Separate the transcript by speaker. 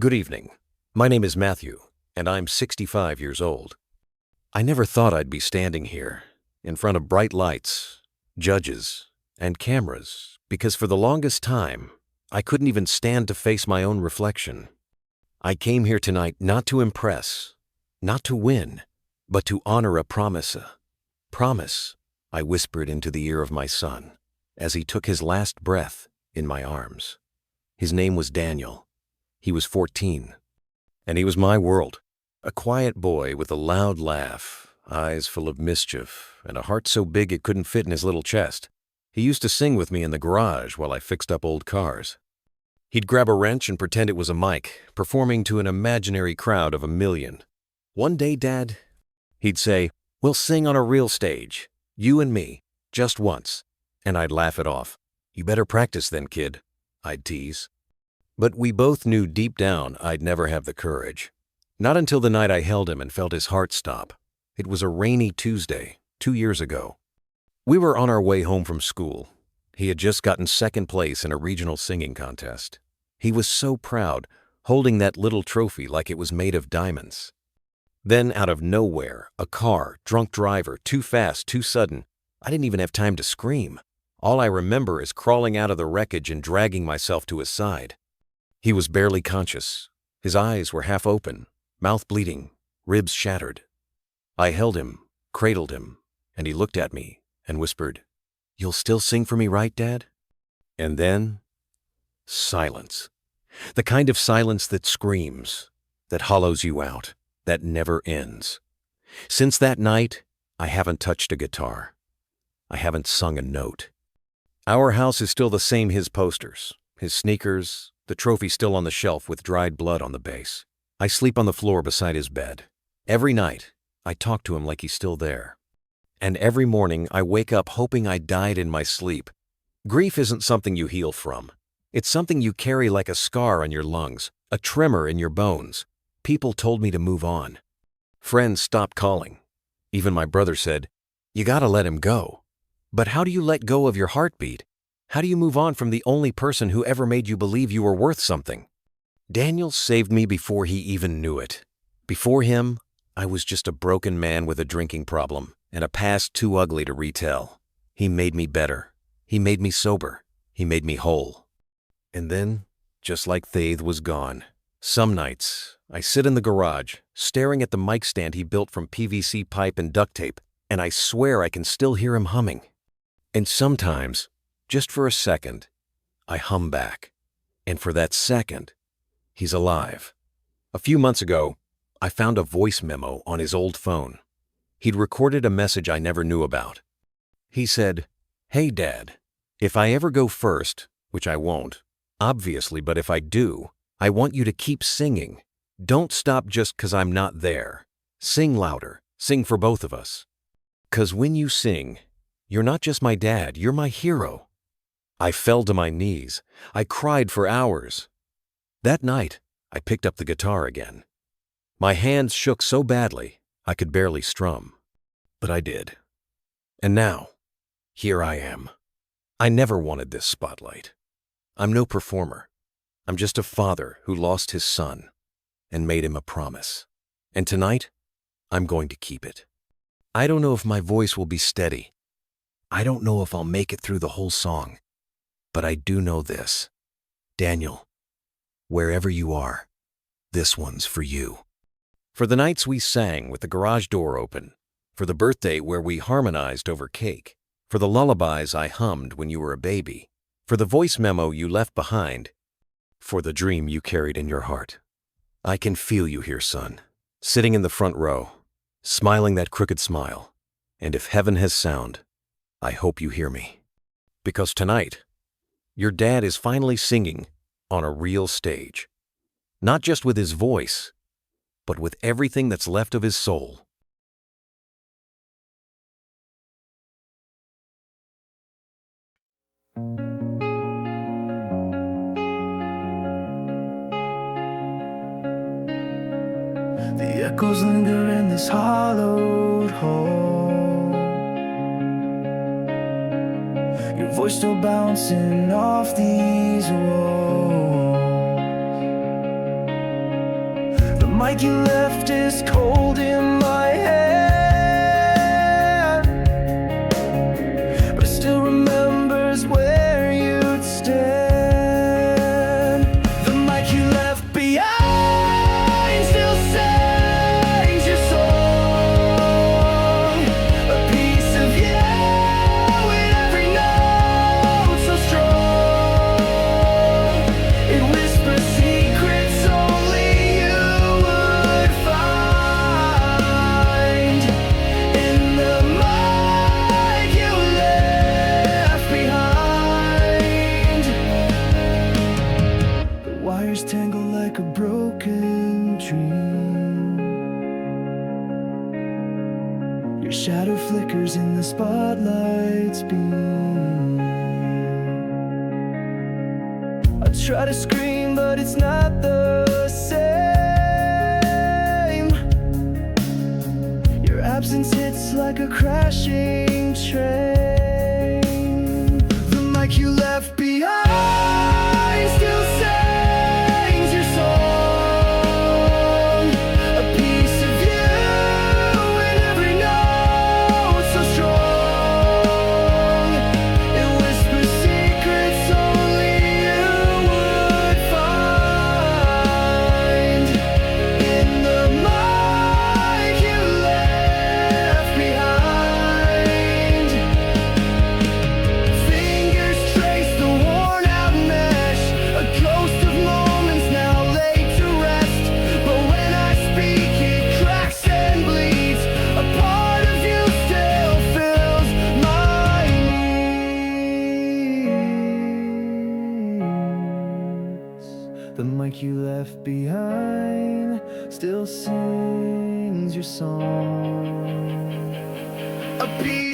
Speaker 1: Good evening. My name is Matthew, and I'm 65 years old. I never thought I'd be standing here, in front of bright lights, judges, and cameras, because for the longest time, I couldn't even stand to face my own reflection. I came here tonight not to impress, not to win, but to honor a promise. Promise, I whispered into the ear of my son, as he took his last breath in my arms. His name was Daniel. He was 14, and he was my world, a quiet boy with a loud laugh, eyes full of mischief, and a heart so big it couldn't fit in his little chest. He used to sing with me in the garage while I fixed up old cars. He'd grab a wrench and pretend it was a mic, performing to an imaginary crowd of 1,000,000. "One day, Dad," he'd say, "we'll sing on a real stage, you and me, just once." And I'd laugh it off. "You better practice then, kid," I'd tease. But we both knew deep down I'd never have the courage. Not until the night I held him and felt his heart stop. It was a rainy Tuesday, 2 years ago. We were on our way home from school. He had just gotten second place in a regional singing contest. He was so proud, holding that little trophy like it was made of diamonds. Then, out of nowhere, a car, drunk driver, too fast, too sudden. I didn't even have time to scream. All I remember is crawling out of the wreckage and dragging myself to his side. He was barely conscious. His eyes were half open, mouth bleeding, ribs shattered. I held him, cradled him, and he looked at me and whispered, "You'll still sing for me, right, Dad?" And then, silence. The kind of silence that screams, that hollows you out, that never ends. Since that night, I haven't touched a guitar. I haven't sung a note. Our house is still the same, his posters, his sneakers, the trophy still on the shelf with dried blood on the base. I sleep on the floor beside his bed. Every night, I talk to him like he's still there. And every morning, I wake up hoping I died in my sleep. Grief isn't something you heal from. It's something you carry like a scar on your lungs, a tremor in your bones. People told me to move on. Friends stopped calling. Even my brother said, "You gotta let him go." But how do you let go of your heartbeat? How do you move on from the only person who ever made you believe you were worth something? Daniel saved me before he even knew it. Before him, I was just a broken man with a drinking problem and a past too ugly to retell. He made me better. He made me sober. He made me whole. And then, just like Faith was gone, some nights I sit in the garage, staring at the mic stand he built from PVC pipe and duct tape, and I swear I can still hear him humming. And sometimes, just for a second, I hum back. And for that second, he's alive. A few months ago, I found a voice memo on his old phone. He'd recorded a message I never knew about. He said, "Hey, Dad, if I ever go first, which I won't, obviously, but if I do, I want you to keep singing. Don't stop just 'cause I'm not there. Sing louder. Sing for both of us. 'Cause when you sing, you're not just my dad, you're my hero." I fell to my knees. I cried for hours. That night, I picked up the guitar again. My hands shook so badly, I could barely strum. But I did. And now, here I am. I never wanted this spotlight. I'm no performer. I'm just a father who lost his son and made him a promise. And tonight, I'm going to keep it. I don't know if my voice will be steady. I don't know if I'll make it through the whole song. But I do know this. Daniel, wherever you are, this one's for you. For the nights we sang with the garage door open, for the birthday where we harmonized over cake, for the lullabies I hummed when you were a baby, for the voice memo you left behind, for the dream you carried in your heart. I can feel you here, son, sitting in the front row, smiling that crooked smile. And if heaven has sound, I hope you hear me. Because tonight, your dad is finally singing on a real stage. Not just with his voice, but with everything that's left of his soul.
Speaker 2: The echoes linger in this hollowed hall. Your voice still bouncing off these walls. mic you left is cold in my hand, but it still remembers where you'd stand. The mic you left behind still sings your song, a piece of you in every note so strong. It whispers secrets only you would find in the mic you left behind. The wires tangle like a broken dream. Your shadow flickers in the spotlight's beam. I try to scream, but it's not the same. Your absence hits like a crashing train. The mic you left behind still sings your song, a piece of you in every note so strong. It whispers secrets only you would find in the mic you left behind. Fingers trace the worn out mesh, a ghost of moments now laid to rest. But when I speak, it cracks and bleeds. A part of you still fills my needs. The mic you left behind still sings your song, a piece